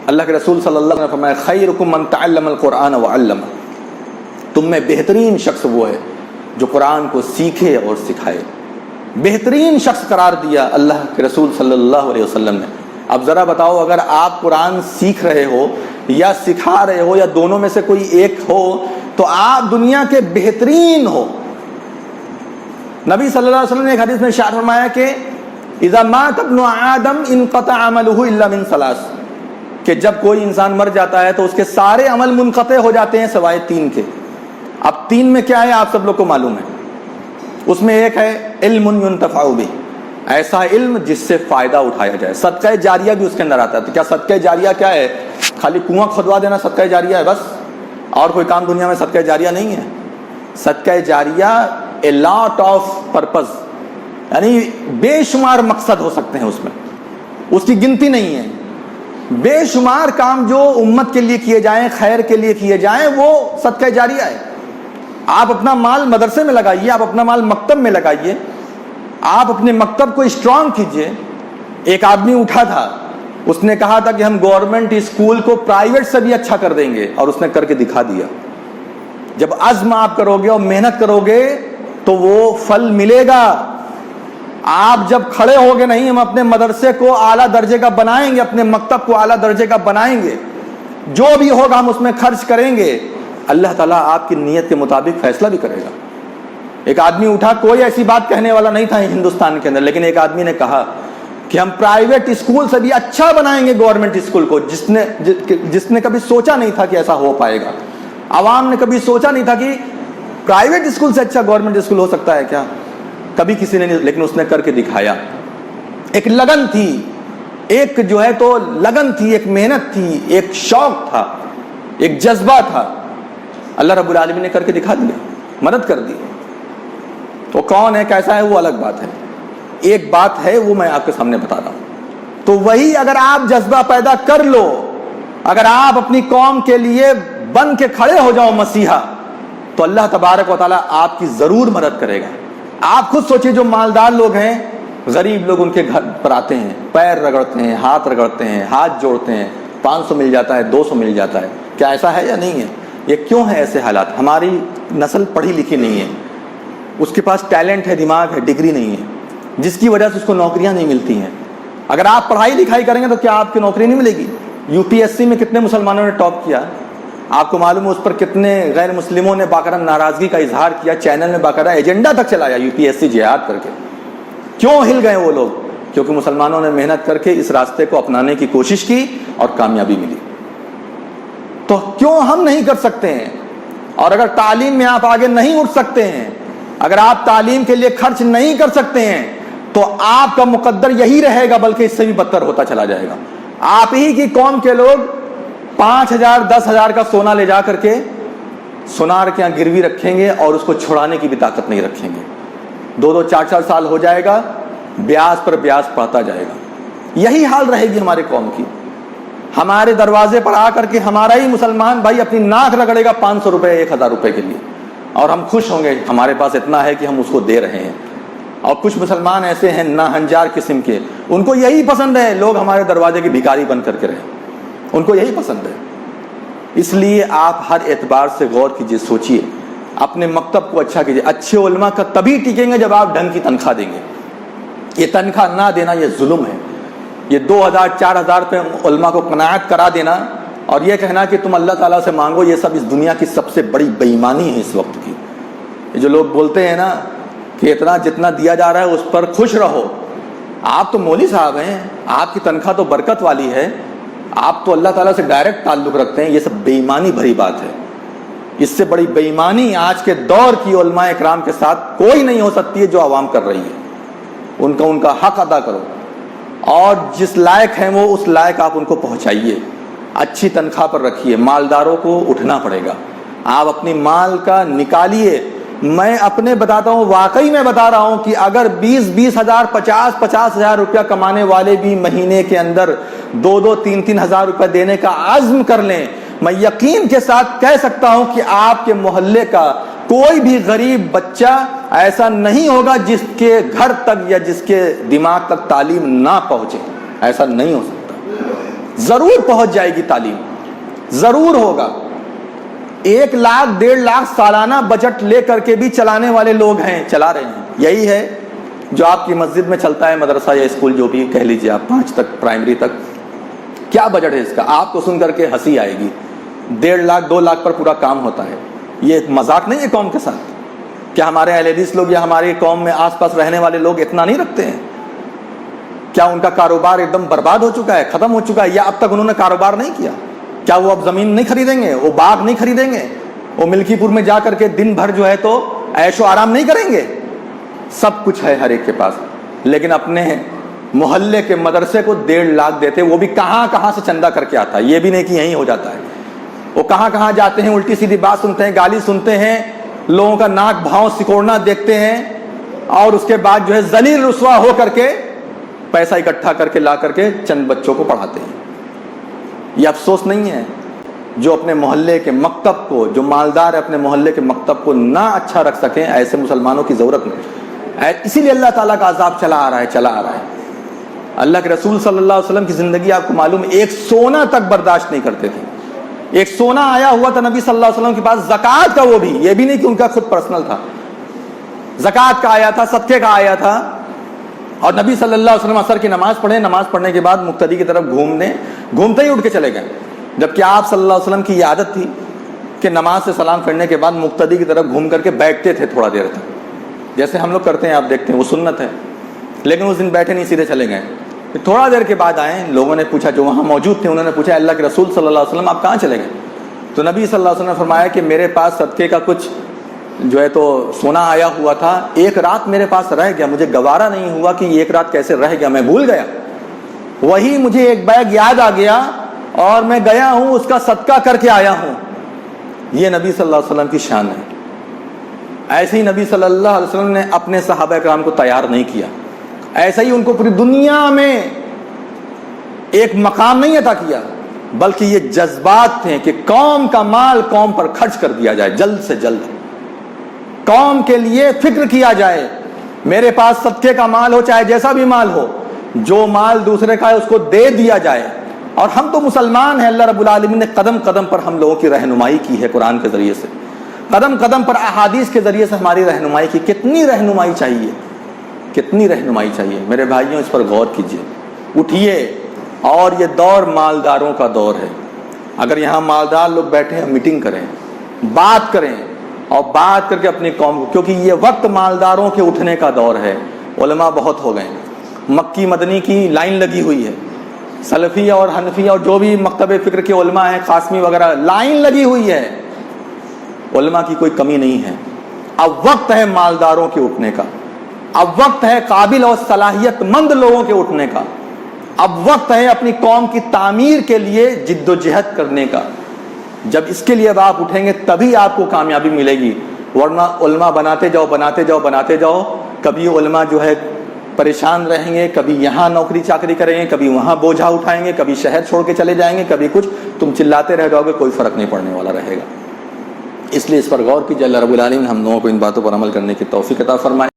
اللہ کے رسول صلی اللہ علیہ وسلم نے فرمایا خیرکم من تعلم القرآن وعلمہ، تم میں بہترین شخص وہ ہے جو قرآن کو سیکھے اور سکھائے. بہترین شخص قرار دیا اللہ کے رسول صلی اللہ علیہ وسلم نے. اب ذرا بتاؤ، اگر آپ قرآن سیکھ رہے ہو یا سکھا رہے ہو یا دونوں میں سے کوئی ایک ہو تو آپ دنیا کے بہترین ہو. نبی صلی اللہ علیہ وسلم نے ایک حدیث میں ارشاد فرمایا کہ اذا مات ابن آدم انقطع عمله الا من ثلاث، کہ جب کوئی انسان مر جاتا ہے تو اس کے سارے عمل منقطع ہو جاتے ہیں سوائے 3 کے. اب 3 میں کیا ہے آپ سب لوگ کو معلوم ہے. اس میں ایک ہے علم ينتفع به، ایسا علم جس سے فائدہ اٹھایا جائے. صدقہ جاریہ بھی اس کے اندر آتا ہے. تو کیا صدقہ جاریہ کیا ہے؟ خالی کنواں کھدوا دینا صدقہ جاریہ ہے بس؟ اور کوئی کام دنیا میں صدقہ جاریہ نہیں ہے. صدقہ جاریہ a lot of purpose، یعنی بے شمار مقصد ہو سکتے ہیں اس میں، اس کی گنتی نہیں ہے. بے شمار کام جو امت کے لیے کیے جائیں، خیر کے لیے کیے جائیں، وہ صدقہ جاریہ ہے. آپ اپنا مال مدرسے میں لگائیے، آپ اپنا مال مکتب میں لگائیے، آپ اپنے مکتب کو اسٹرانگ کیجئے. ایک آدمی اٹھا تھا، اس نے کہا تھا کہ ہم گورنمنٹ اسکول کو پرائیویٹ سے بھی اچھا کر دیں گے، اور اس نے کر کے دکھا دیا. جب عزم آپ کرو گے اور محنت کرو گے تو وہ پھل ملے گا. آپ جب کھڑے ہوگے نہیں ہم اپنے مدرسے کو اعلیٰ درجے کا بنائیں گے، اپنے مکتب کو اعلیٰ درجے کا بنائیں گے، جو بھی ہوگا ہم اس میں خرچ کریں گے، اللہ تعالیٰ آپ کی نیت کے مطابق فیصلہ بھی کرے گا. ایک آدمی اٹھا، کوئی ایسی بات کہنے والا نہیں تھا ہندوستان کے اندر، لیکن ایک آدمی نے کہا کہ ہم پرائیویٹ اسکول سے بھی اچھا بنائیں گے گورنمنٹ اسکول کو. جس نے کبھی سوچا نہیں تھا کہ ایسا ہو پائے گا. عوام نے کبھی سوچا نہیں تھا کہ پرائیویٹ اسکول سے اچھا گورنمنٹ اسکول ہو سکتا ہے کیا؟ کبھی کسی نے نہیں، لیکن اس نے کر کے دکھایا. ایک لگن تھی، ایک جو ہے تو لگن تھی، ایک محنت تھی، ایک شوق تھا، ایک جذبہ تھا. اللہ رب العالمین نے کر کے دکھا دیا، مدد کر دی. تو کون ہے، کیسا ہے، وہ الگ بات ہے. ایک بات ہے وہ میں آپ کے سامنے بتا رہا ہوں. تو وہی اگر آپ جذبہ پیدا کر لو، اگر آپ اپنی قوم کے لیے بن کے کھڑے ہو جاؤ مسیحا، تو اللہ تبارک و تعالیٰ آپ کی ضرور مدد کرے گا. آپ خود سوچیں، جو مالدار لوگ ہیں، غریب لوگ ان کے گھر پر آتے ہیں، پیر رگڑتے ہیں، ہاتھ رگڑتے ہیں، ہاتھ جوڑتے ہیں، 500 مل جاتا ہے، 200 مل جاتا ہے. کیا ایسا ہے یا نہیں ہے؟ یہ کیوں ہے ایسے حالات؟ ہماری نسل پڑھی لکھی نہیں ہے، اس کے پاس ٹیلنٹ ہے، دماغ ہے، ڈگری نہیں ہے، جس کی وجہ سے اس کو نوکریاں نہیں ملتی ہیں. اگر آپ پڑھائی لکھائی کریں گے تو کیا آپ کی نوکری نہیں ملے گی؟ UPSC میں کتنے مسلمانوں نے ٹاپ کیا؟ آپ کو معلوم ہے اس پر کتنے غیر مسلموں نے باقاعدہ ناراضگی کا اظہار کیا، چینل نے باقاعدہ ایجنڈا تک چلایا UPSC جہاد کر کے. کیوں ہل گئے وہ لوگ؟ کیونکہ مسلمانوں نے محنت کر کے اس راستے کو اپنانے کی کوشش کی اور کامیابی ملی. تو کیوں ہم نہیں کر سکتے ہیں؟ اور اگر تعلیم میں آپ آگے نہیں اٹھ سکتے ہیں، اگر آپ تعلیم کے لیے خرچ نہیں کر سکتے ہیں، تو آپ کا مقدر یہی رہے گا، بلکہ اس سے بھی بدتر ہوتا چلا جائے گا. آپ ہی کی قوم کے لوگ 5,000 10,000 کا سونا لے جا کر کے سونار کے یہاں گروی رکھیں گے اور اس کو چھڑانے کی بھی طاقت نہیں رکھیں گے. 2 4 سال ہو جائے گا، بیاج پر بیاج پڑتا جائے گا. یہی حال رہے گی ہمارے قوم کی. ہمارے دروازے پر آ کر کے ہمارا ہی مسلمان بھائی اپنی ناک رگڑے گا 500 روپے 1,000 روپے کے لیے، اور ہم خوش ہوں گے ہمارے پاس اتنا ہے کہ ہم اس کو دے رہے ہیں. اور کچھ مسلمان ایسے ہیں ناہنجار قسم کے، ان کو یہی پسند ہے لوگ ہمارے دروازے کے بھکاری بن کر کے رہیں، ان کو یہی پسند ہے. اس لیے آپ ہر اعتبار سے غور کیجئے، سوچئے، اپنے مکتب کو اچھا کیجئے. اچھے علماء کا تبھی ٹکیں گے جب آپ ڈھنگ کی تنخواہ دیں گے. یہ تنخواہ نہ دینا یہ ظلم ہے. یہ 2,000 4,000 پہ علماء کو قناعت کرا دینا اور یہ کہنا کہ تم اللہ تعالیٰ سے مانگو، یہ سب اس دنیا کی سب سے بڑی بے ایمانی ہے اس وقت کی. یہ جو لوگ بولتے ہیں نا کہ اتنا جتنا دیا جا رہا ہے اس پر خوش رہو، آپ تو مولوی صاحب ہیں، آپ کی تنخواہ تو برکت والی ہے، آپ تو اللہ تعالیٰ سے ڈائریکٹ تعلق رکھتے ہیں. یہ سب بے ایمانی بھری بات ہے. اس سے بڑی بے ایمانی آج کے دور کی علماء اکرام کے ساتھ کوئی نہیں ہو سکتی ہے جو عوام کر رہی ہے. ان کا حق ادا کرو، اور جس لائق ہیں وہ اس لائق آپ ان کو پہنچائیے. اچھی تنخواہ پر رکھیے. مالداروں کو اٹھنا پڑے گا. آپ اپنی مال کا نکالیے. میں اپنے بتاتا ہوں، واقعی میں بتا رہا ہوں کہ اگر 20 ہزار 50 ہزار روپیہ کمانے والے بھی مہینے کے اندر 2 3 ہزار روپیہ دینے کا عزم کر لیں، میں یقین کے ساتھ کہہ سکتا ہوں کہ آپ کے محلے کا کوئی بھی غریب بچہ ایسا نہیں ہوگا جس کے گھر تک یا جس کے دماغ تک تعلیم نہ پہنچے. ایسا نہیں ہو سکتا. ضرور پہنچ جائے گی تعلیم، ضرور ہوگا۔ 1 لاکھ 1.5 لاکھ سالانہ بجٹ لے کر کے بھی چلانے والے لوگ ہیں، چلا رہے ہیں۔ یہی ہے جو آپ کی مسجد میں چلتا ہے، مدرسہ یا اسکول جو بھی کہہ لیجیے آپ، 5 تک پرائمری تک، کیا بجٹ ہے اس کا؟ آپ کو سن کر کے ہنسی آئے گی۔ 1.5 لاکھ 2 لاکھ پر پورا کام ہوتا ہے۔ یہ ایک مذاق نہیں ہے قوم کے ساتھ؟ کیا ہمارے اہل حدیث لوگ یا ہماری قوم میں آس پاس رہنے والے لوگ اتنا نہیں رکھتے ہیں؟ کیا ان کا کاروبار ایک دم برباد ہو چکا ہے، ختم ہو چکا ہے، یا اب تک انہوں نے کاروبار نہیں کیا؟ کیا وہ اب زمین نہیں خریدیں گے، وہ باغ نہیں خریدیں گے، وہ ملکی پور میں جا کر کے دن بھر جو ہے تو عیش و آرام نہیں کریں گے؟ سب کچھ ہے ہر ایک کے پاس، لیکن اپنے محلے کے مدرسے کو 1.5 لاکھ دیتے، وہ بھی کہاں کہاں سے چندہ کر کے آتا ہے، یہ بھی نہیں کہ یہیں ہو جاتا ہے۔ وہ کہاں کہاں جاتے ہیں، الٹی سیدھی بات سنتے ہیں، گالی سنتے ہیں، لوگوں کا ناک بھاؤں سکوڑنا دیکھتے ہیں، اور اس کے بعد جو ہے ذلیل رسوا ہو کر کے پیسہ اکٹھا کر کے لا کر کے چند بچوں کو پڑھاتے ہیں۔ یہ افسوس نہیں ہے جو اپنے محلے کے مکتب کو، جو مالدار ہے اپنے محلے کے مکتب کو نہ اچھا رکھ سکیں، ایسے مسلمانوں کی ضرورت نہیں۔ اسی لیے اللہ تعالیٰ کا عذاب چلا آ رہا ہے۔ اللہ کے رسول صلی اللہ علیہ وسلم کی زندگی آپ کو معلوم ہے، 1 سونا تک برداشت نہیں کرتے تھے۔ 1 سونا آیا ہوا تھا نبی صلی اللہ علیہ وسلم کے پاس، زکوٰۃ کا، وہ بھی یہ بھی نہیں کہ ان کا خود پرسنل تھا، زکوٰۃ کا آیا تھا، صدقے کا آیا تھا۔ اور نبی صلی اللہ علیہ وسلم عصر کی نماز پڑھے، نماز پڑھنے کے بعد مقتدی کی طرف گھومتے ہی اٹھ کے چلے گئے، جبکہ آپ صلی اللہ علیہ وسلم کی یہ عادت تھی کہ نماز سے سلام پھیرنے کے بعد مقتدی کی طرف گھوم کر کے بیٹھتے تھے تھوڑا دیر تک، جیسے ہم لوگ کرتے ہیں، آپ دیکھتے ہیں، وہ سنت ہے۔ لیکن اس دن بیٹھے نہیں، سیدھے چلے گئے۔ پھر تھوڑا دیر کے بعد آئے، لوگوں نے پوچھا، جو وہاں موجود تھے انہوں نے پوچھا، اللہ کے رسول صلی اللہ علیہ وسلم آپ کہاں چلے گئے؟ تو نبی صلی اللہ علیہ وسلم نے فرمایا کہ میرے پاس صدقے کا کچھ جو ہے تو سونا آیا ہوا تھا، 1 رات میرے پاس رہ گیا، مجھے گوارا نہیں ہوا کہ 1 رات کیسے رہ گیا، میں بھول گیا، وہی مجھے ایک بیگ یاد آ گیا اور میں گیا ہوں، اس کا صدقہ کر کے آیا ہوں۔ یہ نبی صلی اللہ علیہ وسلم کی شان ہے۔ ایسے ہی نبی صلی اللہ علیہ وسلم نے اپنے صحابہ کرام کو تیار نہیں کیا، ایسا ہی ان کو پوری دنیا میں ایک مقام نہیں عطا کیا، بلکہ یہ جذبات تھے کہ قوم کا مال قوم پر خرچ کر دیا جائے، جلد سے جلد قوم کے لیے فکر کیا جائے۔ میرے پاس صدقے کا مال ہو، چاہے جیسا بھی مال ہو، جو مال دوسرے کا ہے اس کو دے دیا جائے۔ اور ہم تو مسلمان ہیں، اللہ رب العالمین نے قدم قدم پر ہم لوگوں کی رہنمائی کی ہے، قرآن کے ذریعے سے، قدم قدم پر احادیث کے ذریعے سے ہماری رہنمائی کی۔ کتنی رہنمائی چاہیے، کتنی رہنمائی چاہیے میرے بھائیوں، اس پر غور کیجئے، اٹھیے۔ اور یہ دور مالداروں کا دور ہے۔ اگر یہاں مالدار لوگ بیٹھے ہیں، میٹنگ کریں، بات کریں، اور بات کر کے اپنی قوم کو، کیونکہ یہ وقت مالداروں کے اٹھنے کا دور ہے۔ علماء بہت ہو گئے، مکی مدنی کی لائن لگی ہوئی ہے، سلفی اور حنفی اور جو بھی مکتب فکر کے علماء ہیں، قاسمی وغیرہ، لائن لگی ہوئی ہے، علماء کی کوئی کمی نہیں ہے۔ اب وقت ہے مالداروں کے اٹھنے کا، اب وقت ہے قابل اور صلاحیت مند لوگوں کے اٹھنے کا، اب وقت ہے اپنی قوم کی تعمیر کے لیے جد و جہد کرنے کا۔ جب اس کے لیے اب آپ اٹھیں گے تبھی آپ کو کامیابی ملے گی، ورنہ علماء بناتے جاؤ، کبھی علماء جو ہے پریشان رہیں گے، کبھی یہاں نوکری چاکری کریں گے، کبھی وہاں بوجھا اٹھائیں گے، کبھی شہر چھوڑ کے چلے جائیں گے، کبھی کچھ، تم چلاتے رہ جاؤ گے، کوئی فرق نہیں پڑنے والا رہے گا۔ اس لیے اس پر غور کیجیے، اللہ رب العالمین ہم لوگوں کو ان باتوں پر عمل کرنے کی توفیق عطا فرمائے۔